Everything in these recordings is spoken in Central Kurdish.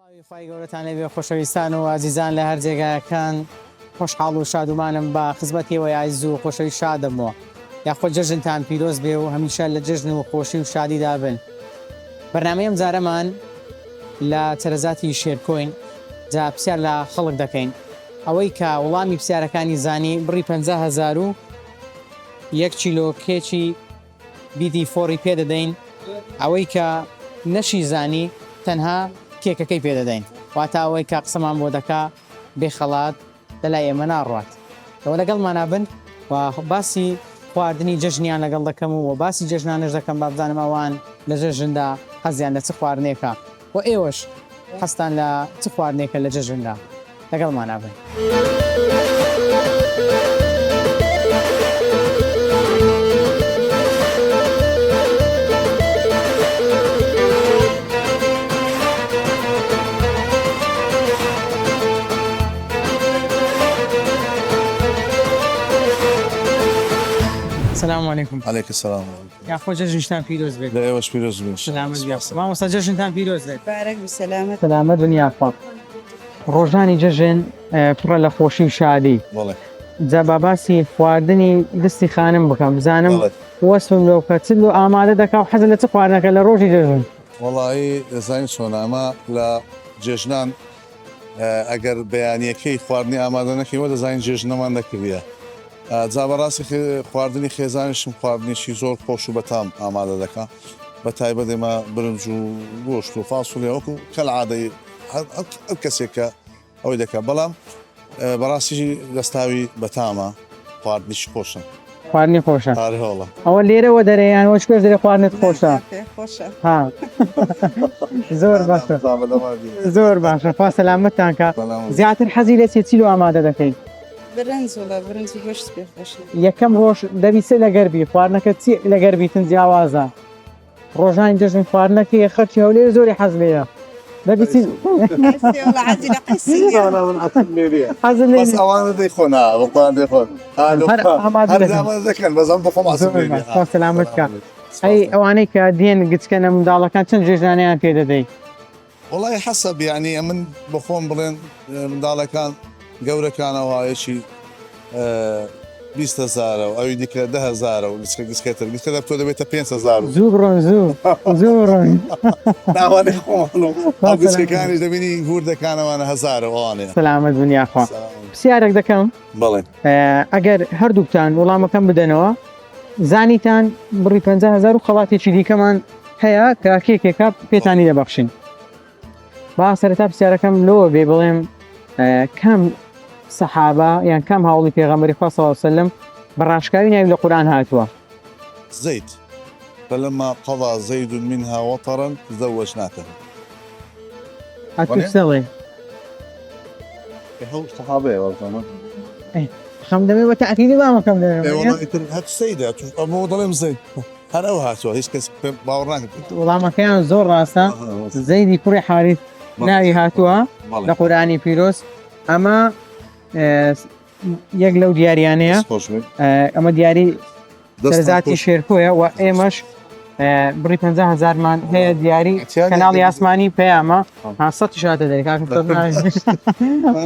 خی گەورەتان لێبێ خۆشەویستان و ئازیزان لە هەر جێگایەکان خۆشحاڵ و شادومانم بە خزمەتیەوەی ئایز و خۆشەوی شادمەوە یاخۆ جەژنتان پیرۆز بێ و هەمیشە لە جژن و خۆشی و شادیدا بن. بەرنامەیەم جارەمان لە چەرەزاتی شێرکۆین جا پرسیار لە خەڵک دەکەین ئەوەی کە وەڵامی پرسیارەکانی زانی بڕی 50,000 و 1 کیلۆ کێکی بیدی فۆری پێدەدەین، ئەوەی کە نەشی زانی تەنها کێکەکەی پێدەدەین، واتە ئەوەی کە قسەمان بۆ دەکا بێخەڵات لەلای ئێمە ناڕات. ئەوە لەگەڵمانە بن و باسی خواردنی جژنیان لەگەڵ دەکەم و باسی جژنانش دەکەم با بزانم ئەوان لە جژندا حەزیان لە چ خواردنێکە و ئێوەش حەستان لە چ خواردنێکە لە جژندا لەگەڵمانە بن. السلام عليكم. عليك السلام. يا أخو جژنتان پیرۆز بێت. لا واش بيروز بن. سلامت بێت. مامۆستا جژنتان پیرۆز بێت. بارك بالسلامة. سلامت دنیا خۆ. ڕۆژانی جژن پڕە لە خۆشی و شادی. والله. جا با باسی خواردنی دستی خانم بکەم بزانم وەسفم لەو کە چ ئامادە دەکا و حەزت لە چ خواردنەکە لە ڕۆژی جژن. والله زين شلون ئەمە لە جێژنان ئەگەر بەیانیەکەی خواردنی ئامادە نەکەیەوە دەزانین جێژنەمان نەکردیە. جا بەڕاستی خواردنی خێزانیشم خواردنیشی زۆر خۆش و بەتام ئامادە دەکا بە تایبەت ئێمە برنج و گۆشت و فاسوولێ وەکو کەلعادەی ئەو کەسێک کە ئەوەی دەکات، بەڵام بەڕاستی دەستاوی بەتامە خواردنیشی خۆشە. خواردنی خۆشە. هەڵە ئەوە لێرەوە دەرەیان وەچ پێش دەرێ خواردنت خۆشە. خوشة. ها زۆر باشە. زۆر باشە. خوا سەلامەتتان کە. زیاتر حەزی لە چی لۆ ئامادە دەکەین؟ برنج ولا برنج گوشت پێ خۆشە. یەکەم ڕۆژ دەبیسە لەگەربی خواردنەکە چی لەگەربیتن جیاوازە. ڕۆژانی جژن خواردنەکەی خەرچی هەولێر زۆری حەز لێیە. دەبیچین ولا عجلة قسي. حەزم بەس ئەوانە دەیخۆن بەڵان دەیخۆن دەکەن بەزان بخۆم خوا سەلامەت کە. ئەی ئەوانەی کە دێن گچکەنە منداڵەکان چەند جێژانیان پێ دەدەیت؟ وڵی حەسەب یعنی من بخۆم بڵێن منداڵەکان گەورەکانەوەیەکی 20,000 و ئەوی دیکە 10,000 و گسکەتر گسکە تۆ دەبێتە 5,000 زوو بڕۆن زوو زوو ڕۆن ناوانێ خۆڵ گسکەکانیش دەبینی هوردەکانەوانە 1000 ئەوانەیە. سەلامەت دنیا خوا. پرسیارێک دەکەم بڵێ ئەگەر هەردووکتان وەڵامەکەم بدەنەوە زانیتان بڕی 50,000 و خەڵاتێکی دیکەمان هەیە کە کێکێکە پێتانی دەبەخشین. با سەرەتا پرسیارەکەم لەوە بێ بڵێم کەم سەحابە یان کەم هاوڵی پێغەمبەری خوا صلی الله علیه وسلم بەڕاشکاوی ناوی لە قورئان هاتووە؟ زيد فلما قضى زيد منها وطرا زوجناكه. هاتوو سەڵێ هو صحابي والله خەم دەمێ بە تەعکیدی بامەکەم دەمێ والله هات السيدة مو ظلم زيد هذا هو هاتوا هيك كاس باورناك وەڵامەکەیان زۆر ڕاستە. زەیدی کوڕی حارث ناوی هاتووە لە قورئانی پیرۆز. ئەمە یەک لەو دیاریانەیە، ئەمە دیاری سەرزاتی شێرکۆیە و ئێمەش بڕی 50,000مان هەیە دیاری کەناڵی ئاسمانی پێیامە 100 شاتە دەری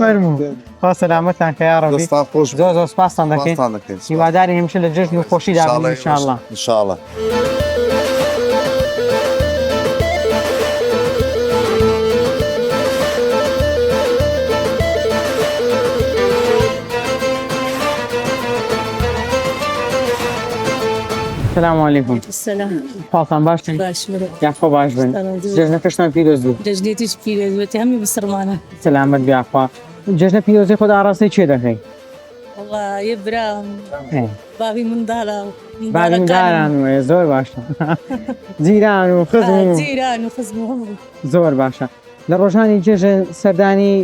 فەرموو. خوا سەلامەتتان کە یا ڕەبی. زۆر زۆر سپاستان دەکەین. هیواداری هەمیشە لە جژن و خۆشیدا بن ئینشاءالله. انشاءالله. السلام عليكم. السلام. خاڵتان باشن؟ باش مرة. یاخۆ باش بن. جژنەکەشتان پیرۆز بوو. ججليتي شبيرة وتهمي بسرمانة. سەلامەت بیاخوا. جژنە پیرۆزی خۆ ئاڕاستی چێ دەکەی؟ والله يبرام بابي من دالا. بابی داران وێ زۆر باشە. جیران و خزم و جيران وخزمهم. زۆر باشە. لە ڕۆژانی جێژن سەردانی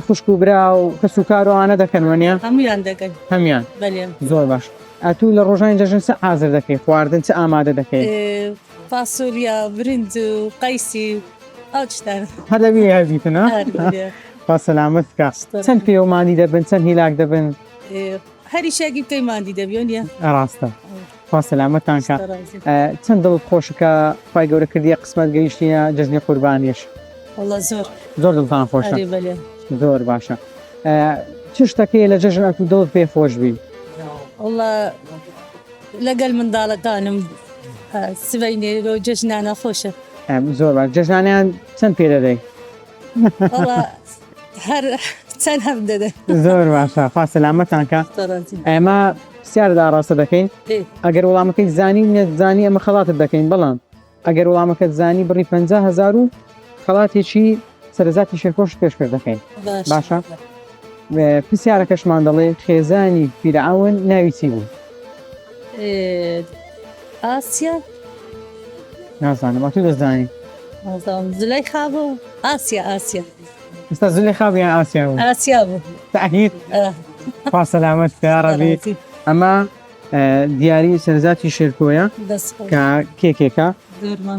خوشک و برا و کەس و کاروانە دەکەن وەنیە؟ هەمویان دەکەن. هەمیان. بەڵێ. زۆر باش. ئەتوو لە ڕۆژانی جەژن چ حازر دەکەی؟ خواردن چ ئامادە دەکەی؟ فاسۆلیا، برنج و قەیسی ئەو شتان. هەر لەوی هەبیتنە؟ خوا سەلامەت بکە. چەند پێوەمانی دەبن، چەند هیلاک دەبن؟ هەریشێکی پەیماندی دەبیێنە. ڕاستە. خوا سەلامەتتان کە. چەند دڵت خۆشکە خی گەورە کردیە قسمەت گەیشتینە جژنی قوربانیش؟ والله زۆر زۆر دڵتان خۆشە هەرێ بەلێ زۆر باشە چ شتەکەی لە جەژنەکە دڵت پێ خۆش بی والله لەگەل منداڵەکانم سبەینێ و جەژنانە خۆشە زۆر باش جەژنانیان چەند پێ دەدەی والله هەر چەند هەم دەدە زۆر باشە خوا سەلامەتانکە ئێمە پرسیاردا ڕاستە دەکەین ئەگەر وەڵامەکەی زانی نێتزانی ئەمە خەڵاتت دەکەین بەڵام ئەگەر وەڵامەکەت زانی بڕی 50,000 و خەڵاتێکی سەرزاتی شێرکۆش پێشکرد دەکەین باشە پرسیارەکەشمان دەڵێ خێزانی فیرعون ناوی چی بوو ئاسیا نازانم تو دەزانی زلای خابوو ئاسیا ئێستا زولێ خاویان ئاسیا بوو ئاسیا بوو تاکید خوا سەلامەت یاڕەبی ئەمە دیاری سەرزاتی شێرکۆیە کە کێکێکە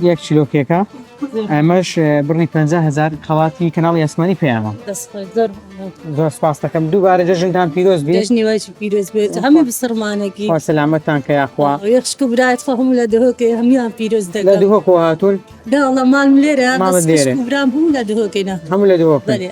1 کیلۆ کێکە ئەمەش بڕنی 50,000 خەڵاتی کەناڵی ئەسمانی پێیانە زۆر سپاس دەکەم دووبارە جەژنتان پیرۆز بێت دژنیواجی پیرۆز بێت هەموو بسرمانێکی خوا سەلامەتتان کە یاخوا یەخشک و برایەت هەموو لە دهۆکەی هەمیان پیرۆز لە دەکەن دووهۆکۆ هاتوون داڵە ماڵم لێرە ماڵت لێرە. برام بووم لە دهۆکەینە هەموو لە دووهۆکە بەێ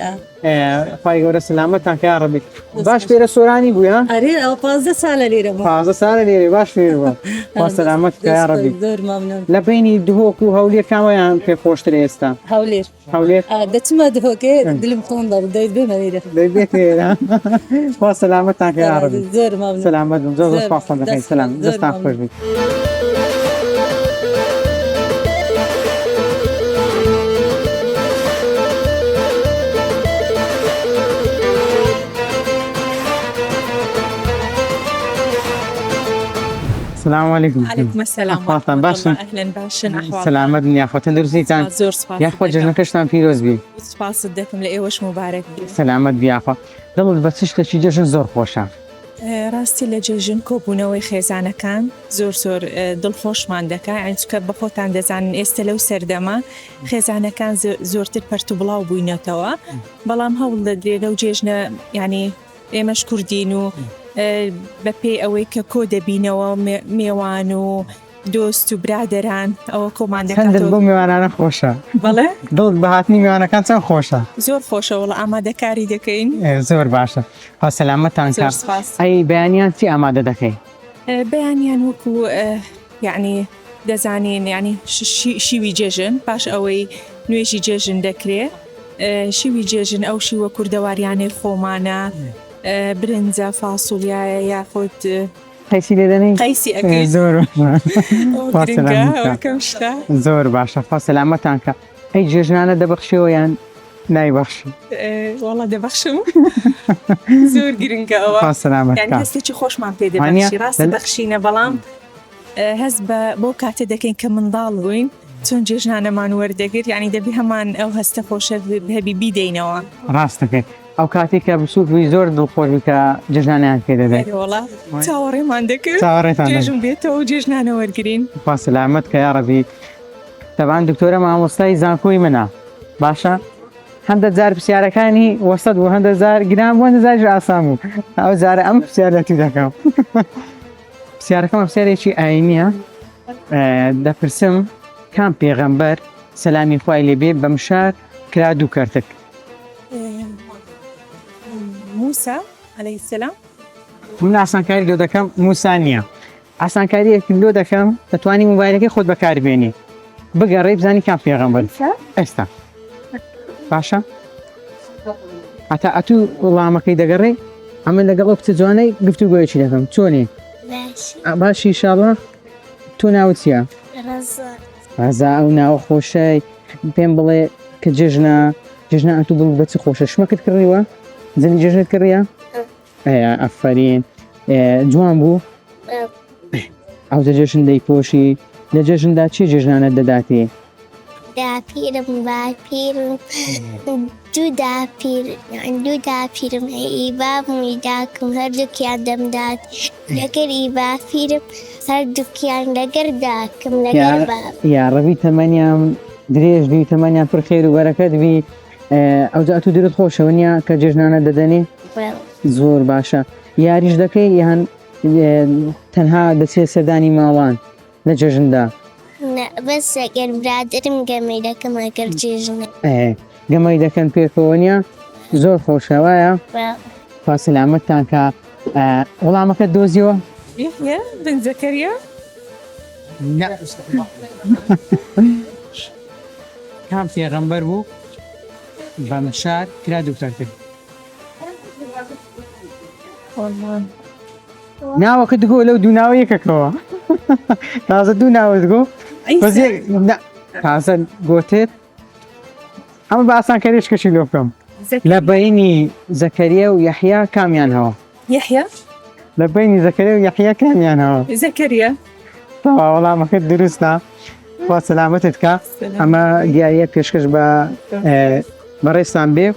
خی گەورە سەلامەتتان کە یاڕەبی باش پێرە سۆرانی بووە ئەرێ ئەو 15 ساڵە لێرە پازە ساڵە لێرێ باش پێر بووە خوا سەلامەت کە یاڕەبی زۆر مامنون لە بینی دووهۆک و هەولێر کامەیان پێ خۆشترە ئێستا هەولێر هەولێر دەچمە دهۆکێ دلم خۆن دەڵ بێمە لێرە دەبێت لێرە خوا سەلامەتتان کە یاڕەبی زۆر مامنون سەلامەت بن زۆر سپاسان دەکەین سەلام دەستان خۆش بێت السلام عليكم. عليكم السلام أخواتنا باشن. أهلا باشن أحوال سلامت يا أخوة تندرسيتان زور سپاس يا أخوة جژنەکەشتان پیرۆز بی سپاس دەکەم لە ئێوەش مبارەک بێت. سلامت بی أخوة دڵت بە چ شتێکی جەژن زۆر خۆشە ڕاستی لە جێژن کۆبوونەوەی خێزانەکان زۆر دڵخۆشمان دەکات ئەنچکە بە خۆتان دەزانن ئێستا لەو سەردەما خێزانەکان زۆرتر پەرت و بڵاو بووینەتەوە بەڵام هەوڵ دەدرێت لەو جێژنە ینی ئێمەش کوردین و بەپێی ئەوەی کە کۆ دەبینەوە میێوان و دۆست و برادەران ئەوە کۆمان هەندت بۆ دەکات میوانانە خۆشە بەڵێ دڵت بە هاتنی میوانەکان چەند خۆشە زۆر خۆشەوەڵ ئامادەکاری دەکەین زۆر باشە خوا سەلامەتتان زۆر کە سپاس. ئەی بەیانیان چی ئامادە دەکەی بەیانیان وەکو یعنی دەزانین ینی شیوی جێژن پاش ئەوەی نوێژی جێژن دەکرێت شیوی جێژن ئەو شیوە کوردەواریانەی خۆمانە برنجە فاسوولیایە یاخۆت قەیسی لێ دەنی قەیسی ئەەکەی زۆر کەم شتە زۆر باشە خوا سەلامەتتان کە ئەی جێژنانە دەبەخشیەوەیان نایبەخشی وڵا دەبەخشم زۆر گرنگە ئەوە خوا سەلامەت یعنی کە هەستێکی خۆشمان پێ دەبەخشی ڕاستە بەخشینە بەڵام هەست بۆ کاتە دەکەین کە منداڵ بووین چۆن جێژنانەمان وەردەگرت یعنی دەبی هەمان ئەو هەستە خۆشە هەبی بیدەینەوە ڕاستەکەی ئەو کاتێک کە بسووری زۆر دڵخۆشی کە جژنانیان پێ دەدەێت وڵا چاوەڕێمان دەکرد چاوەڕێتان جێژم بێتەوە و جێژنانە وەرگین خوا سەلامەت کە یاڕەبی تەبان دکتۆرە مامۆستای زانکۆی منە باشە هەندە جار پرسیارەکانی وەسەد و هەندە جار گران بوو هەندە جار ئاسان بوو ئەو جارە ئەم پرسیارەتی دەکەم پرسیارەکەم پرسیارێکی ئاینیە دەپرسم کام پێغەمبەر سەلامی خوای لێبێ بە مشار کرا دوو کەرتک موسى عليه السلام من ئاسانکاری لۆ دەکەم موسا نییە ئاسانکاریەکی لۆ دەکەم دەتوانی موبایلەکەی خۆت بەکاربێنی بگەڕێ بزانی کام پێغەمبەر ئێستا باشە هەتا ئەتوو وەڵامەکەی دەگەڕێ ئەمە لەگەڵ ئەو کچە جوانەی گفتوگۆیەکی دەکەم چۆنی باشی ئینشاڵڵا تۆ ناوت چییە ڕەزا ئەو ناوە خۆشەی پێم بڵێ کە جێژنە ئەتوو بڵ بە چ خۆشە شمەکەت کڕیوە زەنی جێژنت کڕیە ئەفەرین جوان بوو ئەو جێژن دەیپۆشی لە جێژندا چی جێژنانە دەداتی داپیرم باپیرم دوو داپیرم ئیبابمی داکەم هەردووکیان دەمدات لەگەر ئیباپیرم هەردووکیان لەگەر داکەم لەگەر باب یاڕەوی تەمەنیان درێژ بی تەمەنیان پر خێر و بەرەکەت بی ئەو جا ئەتوو درت خۆشەوە نییە کە جێژنانە دەدەنی زۆر باشە یاریش دەکەی یان تەنها دەچێت سەردانی ماڵان لە جێژندا بەس ئەگەر برادرم گەمەی دەکەم ئەگەر جێژنە گەمەی دەکەن پێکەوەنیە زۆر خۆشەوایە فاسلامەتتان کە وەڵامەکە دۆزیەوە يحيى بن زكريا کام پێغەمبەر بوو بە مشار کرا دوکتەر کرد والله ناوەکە دگۆ لەو دوو ناوە یەکەکەوە تازە دوو ناوە دگۆ تازە گۆتێت ئەمە بە ئاسانکاریشکەشی لۆ بکەم لە بەینی زەکەریە و یەحیا کامیان هەوە يحيى لە بەینی زەکەریە و یەحیا کامیان هەوە زكريا تەوا وەڵامەکەت دروستە خوا سەلامەتت کە ئەمە دیاریە پێشکەش بە ڕێستان بێ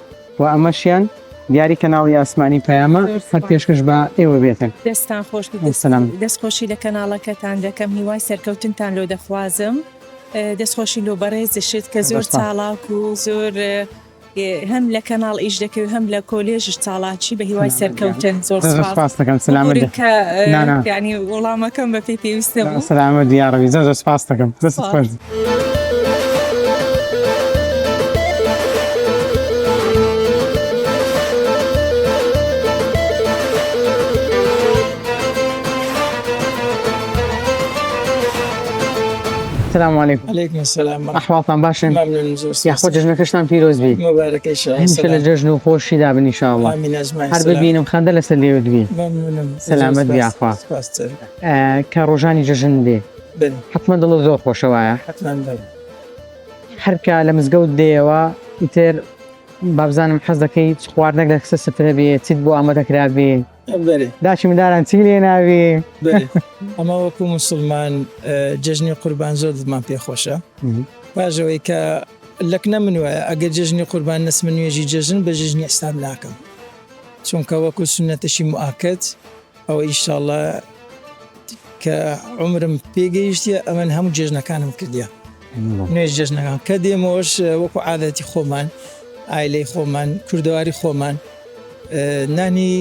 و ئەمەشیان دیاری کەناڵی ئاسمانی پەیامە هەر پێشکەش بە ئێوە بێتن دەستان خۆش سلام دەستخۆشی لە کەناڵەکەتان دەکەم هیوای سەرکەوتنتان لۆ دەخوازم دەستخۆشی لۆ بەڕێزشت کە زۆر چاڵاک و زۆر هەم لە کەناڵ ئیش دەکەی و هەم لە کۆلێژش چاڵاچی بە هیوای سەرکەوتن زۆر سپاس دەکەم سلامت کە ینی وەڵامەکەم بە پێی پێویستە بوو سلامت دیارەوی زۆر سپاس دەکەم دەست خۆش السلام عليكم. عليكم السلام ورحمة أحوالكم باشن؟ الله. ممنون زور يا أخو جژنەکەشتان پیرۆز بی. مبارك إن شاء الله. هەمیشە لە جژن و خۆشی دابن ئینشاءالله. آمين أجمعين. هەر ببینم خەندە لەسەر لێوت بی. ممنون. سلامت بی ئاخوا. سپاس. کە ڕۆژانی جژن بێ. بله. حتما دڵت زۆر خۆشەوایە. حتما بله. هەر کە لە مزگەوت دێەوە ئیتر بابزانم حەز دەکەی خواردنێک لە کەسە سفرە بێ چیت بۆ ئامادەکرا بێ. بله. داچی منداران چی لێ ناوێ. بله. ئەمە وەکو مسلمان جژنی قوربان زۆر دڵمان پێ خۆشە. باژەوەی کە لەکنە من وایە ئەگەر جژنی قوربان نەسمە نوێژی جژن بە جژنی ئێستام ناکەم. چونکە وەکو سنەتەشی مؤکد ئەوە ئینشاءالله کە عمرم پێگەیشتە ئەمن هەموو جێژنەکانم کردیە نوێژ جێژنەکان کە دێمەوەش وەکو عادەتی خۆمان ئایلەی خۆمان کوردەواری خۆمان نانی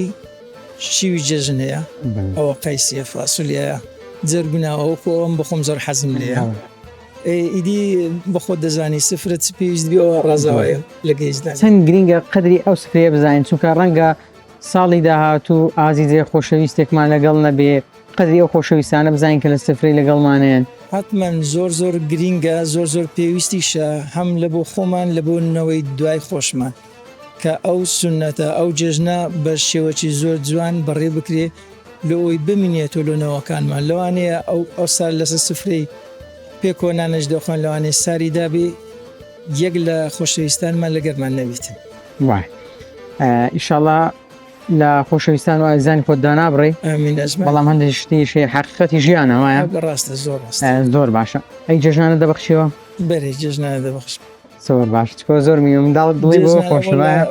شیوی جێژن هەیە ئەوە قەیسیە فاسولیە جەرگوناوە وەکو ئەوم بخۆم زۆر حەزم لێیە ئیدی بەخۆ دەزانی سفرت پێویست بیەوە ڕازاوایە لە گەیشتدا چەند گرینگە قدری ئەو سفرەیە بزانین چونکە ڕەنگە ساڵی داهاتوو ئازیزێ خۆشەویستێکمان لەگەڵ نەبێ قدری ئەو خۆشەویستانە بزانین کە لە سفرەی لەگەڵمانەیەن حتمما زۆر گرینگە زۆر پێویستیشە هەم لە بۆ خۆمان لە بۆ نەوەی دوای خۆشمان کە ئەو سنەتە ئەو جێژنە بە شێوەی زۆر جوان بەڕێ بکرێ لە ئەوی بمینێتەوە لۆنەوەکانمان لەوانەیە ئەو سار لەسەر سفرەی پێکۆنانش دەخۆن لەوانەیە ساری دابێ یەک لە خۆشەویستانمان لەگەرمان نەبێتن وای ئیشاڵڵا لە خۆشەویستان و ئازانی خۆت دانابڕێ بەڵام هەندێک شتیشێ حقیقەتی ژیانە وایە ڕاستە زۆر باشە ئەی جێژنانە دەبەخشیەوە بەرێ جێژنانە دەبەخش زۆر باش چکۆ زۆر میوە منداڵت دڵی بۆ خۆشەوایە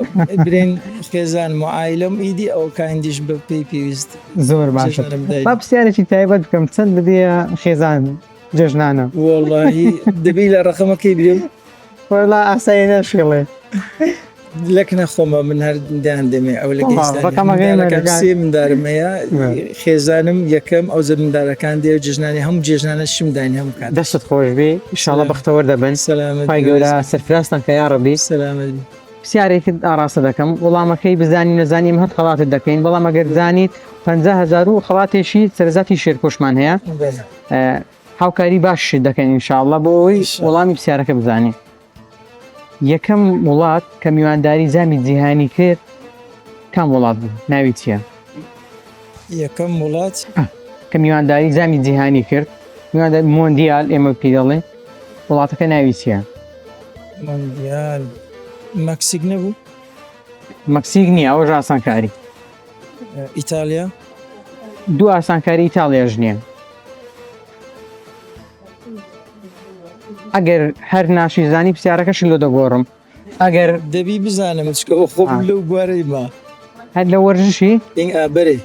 برێن خێزان معایلم ئیدی ئەو کاندیش بە پێی پێویست زۆر باشە با پرسیارێکی تایبەت بکەم چەند بدێ خێزان جێژنانە وەڵڵاهی دەبی لە ڕقەمەکەی برێم وەڵا ئاسایی نەشێڵێ لەکنە خۆمە من هەر دان دەمێ ئەو لە سێ مندارم هەیە خێزانم یەکەم ئەو زەمندارەکان دێ جژنانی هەموو جێژنانە شمدانی هەموو کات دەستت خۆش بێ ئینشاڵڵا بەختەوە دەبن پای گەورە سەرفراستان کە یا ڕەبی سەلامەت پرسیارێکت ئاڕاستە دەکەم وەڵامەکەی بزانی نەزانیم هەر خەڵاتت دەکەین بەڵام ئەگەر زانیت 50,000 و خەڵاتێکی سەرزاتی شێرکۆشمان هەیە هاوکاری باشی دەکەین ئینشاءڵڵا بۆ ئەوی وەڵامی پرسیارەکە بزانین یەکەم وڵات کە میوانداری زامی جیهانی کرد کام وڵات بوو ناوی چییە؟ یەکەم وڵات کە میوانداری زامی جیهانی کرد میوانداری مۆندیال ئێمە پێی دەڵێن وڵاتەکە ناوی چییە؟ مۆندیال مەکسیک نەبوو؟ مەکسیک نییە ئەوەش ئاسانکاری ئیتالیا دوو ئاسانکاری ئیتاڵیاش نییە ئەگەر هەر ناشی زانی پرسیارەکەش لۆ دەگۆڕم ئەگەر دەبی بزانم چکەوە خۆم لەو بوارەی ما هەر لە وەرزشی بەرێ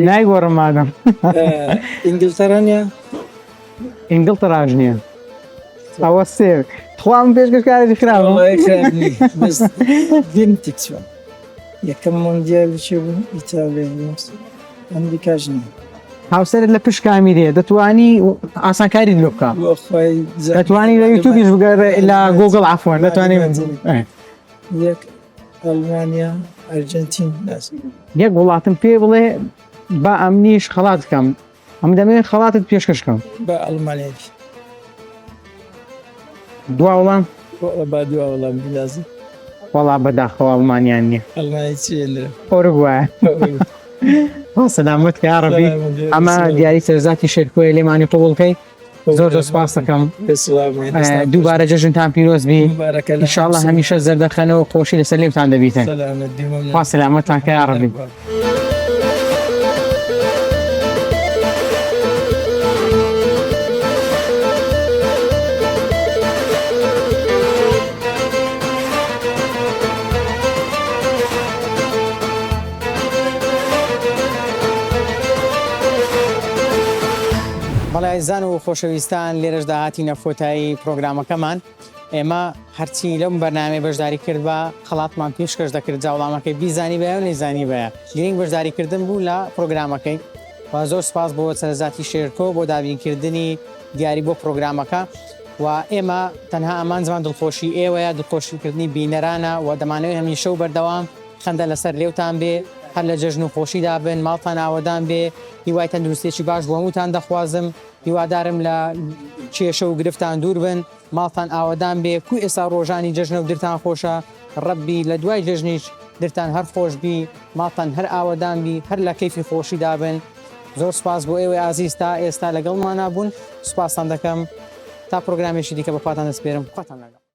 نایگۆڕم مادەم ئینگلتەرانیا ئینگلتەراژ نییە ئەوە سێ خوام پێشکەشکارێکی خراوە دێنتیکسوە یەکەم مۆندیال چێ بوو ئیتالیا ئەمریکاش نییە هاوسەرت لە پشت کامیرێ دەتوانی ئاسانکاری لۆ بکە دەتوانی لە یوتیوبیش بگەڕێ لە گوگڵ عەفوەن دەتوانێت یەک ئەلمانیا ئەرجنتین ناس یەک وڵاتم پێ بڵێ با ئەمنیش خەڵات بکەم ئەم دەمێت خەڵاتت پێشکەشکەم بە ئەلمانیاکی دوا وڵام با دوا وەڵام بلازم وەڵا بەداخەوە ئەڵمانیان نییە ئەلمانی چێنرە ئۆرگوایە سەلامت کە ڕەبی ئەمە دیاری سەرزاتی شێرکۆی لێمانی قوڵکەی زۆر سپاس دەکەم دووبارە جەژنتان پیرۆز بی ئینشاءڵڵا هەمیشە زەردەخەنەوە خۆشی لەسەر لێتان دەبیتن خوا سەلامەتتان کە یا ڕەبی بەڵایزان و خۆشەویستان لێرەش داهاتینە فۆتایی پرۆگرامەکەمان ئێمە هەرچی لەم بەرنامەی بەشداری کرد بە خەڵاتمان پێشکەش دەکرد جاوڵامەکەی بیزانی بە و نەیزانی بەیە گرنگ بەشداریکردن بوو لە پرۆگرامەکەی و زۆر سپاس بۆ سەرزاتی شێرکۆ بۆ دابینکردنی دیاری بۆ پرۆگرامەکە و ئێمە تەنها ئەمان زمان دڵخۆشی ئێوەیە دڵخۆشیکردنی بینەرانە و دەمانەوەی هەمیشە و بەردەوام خەندە لەسەر لێوتان بێ هەر لە جەژن و خۆشیدا بن ماڵتان ئاوەدان بێ هیوای تەندروستێکی باش بۆ هەمووتان دەخوازم هیوادارم لە کێشە و گرفتان دوور بن ماڵتان ئاوەدان بێ کوی ئێستا ڕۆژانی جەژنە و درتان خۆشە ڕەبی لە دوای جەژنیش درتان هەر خۆش بی ماڵتان هەر ئاوەدان بی هەر لە کەیفی خۆشیدا بن زۆر سپاس بۆ ئێوەی ئازیز تا ئێستا لەگەڵمان نبوون سوپاسان دەکەم تا پرۆگرامێکی دیکە بەپاتان دەسپێرم خواتان لەگەڵ